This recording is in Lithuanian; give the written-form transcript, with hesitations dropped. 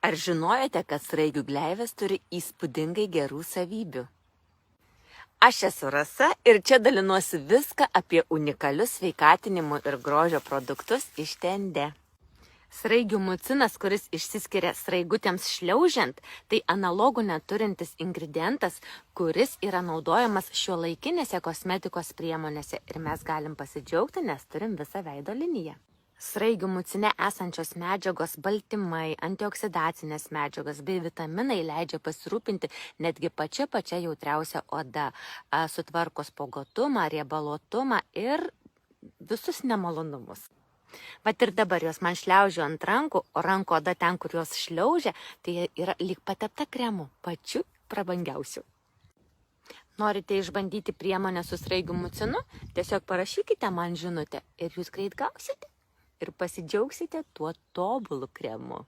Ar žinojote, kad sraigių gleivės turi įspūdingai gerų savybių? Aš esu Rasa ir čia dalinuosi viską apie unikalius sveikatinimo ir grožio produktus iš Tende. Sraigių mucinas, kuris išsiskiria sraigutėms šliaužiant, tai analogų neturintis ingredientas, kuris yra naudojamas šiuolaikinėse kosmetikos priemonėse ir mes galim pasidžiaugti, nes turim visą veido liniją. Sraigių mucine esančios medžiagos, baltymai, antioksidacinės medžiagos bei vitaminai leidžia pasirūpinti netgi pačia jautriausia oda, sutvarko spuoguotumą, riebaluotumą ir visus nemalonumus. Vat ir dabar jos man šliaužia ant rankų, o rankų oda ten, kur jos šliaužia, tai yra lyg patepta kremu, pačiu prabangiausiu. Norite išbandyti priemonę su sraigių mucinu? Tiesiog parašykite man žinutę ir jūs greit gausite ir pasidžiaugsite tuo tobulu kremu.